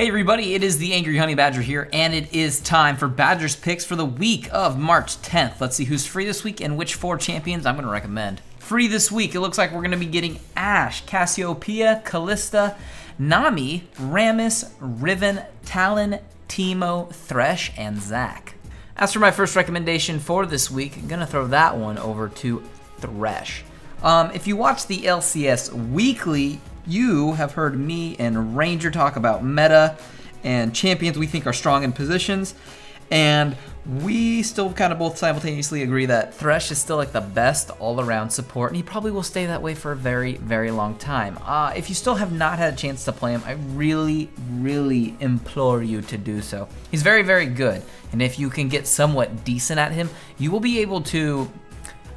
Hey everybody, it is the Angry Honey Badger here, and it is time for Badger's picks for the week of March 10th. Let's see who's free this week and which 4 champions I'm going to recommend. Free this week, it looks like we're going to be getting Ashe, Cassiopeia, Callista, Nami, Rammus, Riven, Talon, Teemo, Thresh, and Zac. As for my first recommendation for this week, I'm going to throw that one over to Thresh. If you watch the LCS Weekly, you have heard me and Ranger talk about meta and champions we think are strong in positions, and we still kind of both simultaneously agree that Thresh is still like the best all-around support, and he probably will stay that way for a very, very long time. If you still have not had a chance to play him, I really, really implore you to do so. He's very, very good, and if you can get somewhat decent at him, you will be able to,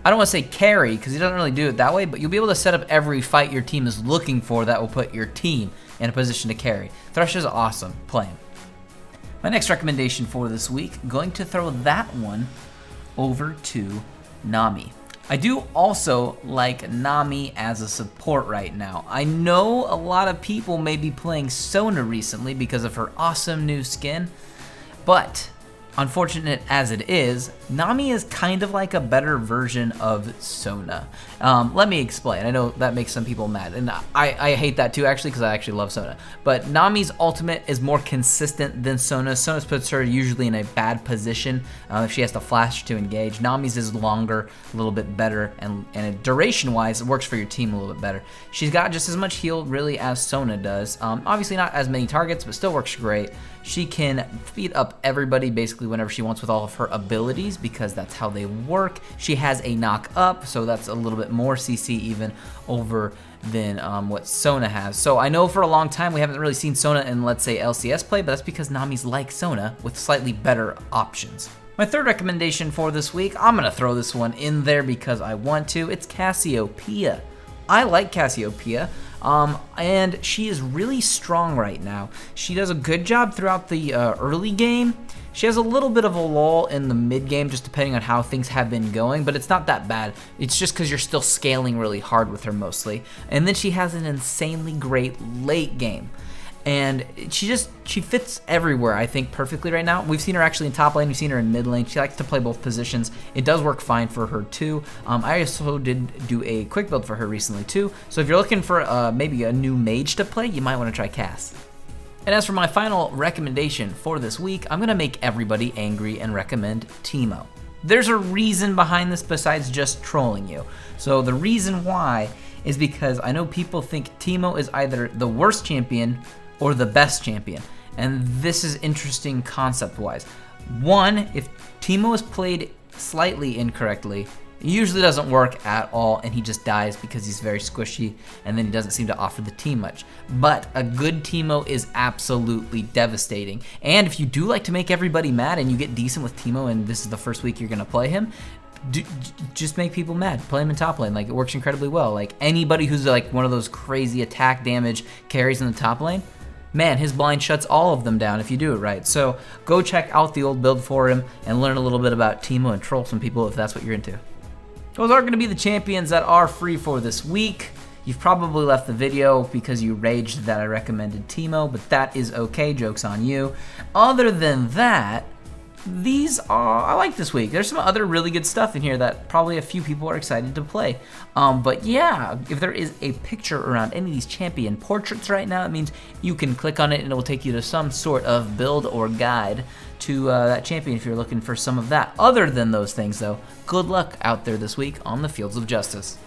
I don't want to say carry, because he doesn't really do it that way, but you'll be able to set up every fight your team is looking for that will put your team in a position to carry. Thresh is awesome. Play him. My next recommendation for this week, going to throw that one over to Nami. I do also like Nami as a support right now. I know a lot of people may be playing Sona recently because of her awesome new skin, but unfortunate as it is, Nami is kind of like a better version of Sona. Let me explain. I know that makes some people mad, and I hate that too, actually, because I actually love Sona. But Nami's ultimate is more consistent than Sona's. Sona's puts her usually in a bad position if she has to flash to engage. Nami's is longer, a little bit better, and duration-wise, it works for your team a little bit better. She's got just as much heal, really, as Sona does. Obviously not as many targets, but still works great. She can speed up everybody basically whenever she wants with all of her abilities, because that's how they work. She has a knock up, so that's a little bit more CC even over than what Sona has. So I know for a long time we haven't really seen Sona in, let's say, LCS play, but that's because Nami's like Sona with slightly better options. My third recommendation for this week, I'm going to throw this one in there because I want to. It's Cassiopeia. I like Cassiopeia. And she is really strong right now. She does a good job throughout the early game. She has a little bit of a lull in the mid game, just depending on how things have been going, but it's not that bad. It's just because you're still scaling really hard with her mostly. And then she has an insanely great late game. And she fits everywhere, I think, perfectly right now. We've seen her actually in top lane, we've seen her in mid lane. She likes to play both positions. It does work fine for her too. I also did do a quick build for her recently too. So if you're looking for maybe a new mage to play, you might want to try Cass. And as for my final recommendation for this week, I'm gonna make everybody angry and recommend Teemo. There's a reason behind this besides just trolling you. So the reason why is because I know people think Teemo is either the worst champion or the best champion, and this is interesting concept-wise. One, if Teemo is played slightly incorrectly, it usually doesn't work at all, and he just dies because he's very squishy, and then he doesn't seem to offer the team much. But a good Teemo is absolutely devastating, and if you do like to make everybody mad and you get decent with Teemo and this is the first week you're gonna play him, just make people mad. Play him in top lane. Like, it works incredibly well. Like, anybody who's like one of those crazy attack damage carries in the top lane, man, his blind shuts all of them down if you do it right. So go check out the old build for him and learn a little bit about Teemo and troll some people if that's what you're into. Those are going to be the champions that are free for this week. You've probably left the video because you raged that I recommended Teemo, but that is okay. Joke's on you. Other than that, these are, I like this week. There's some other really good stuff in here that probably a few people are excited to play. But yeah, if there is a picture around any of these champion portraits right now, it means you can click on it and it will take you to some sort of build or guide to that champion if you're looking for some of that. Other than those things though, good luck out there this week on the fields of justice.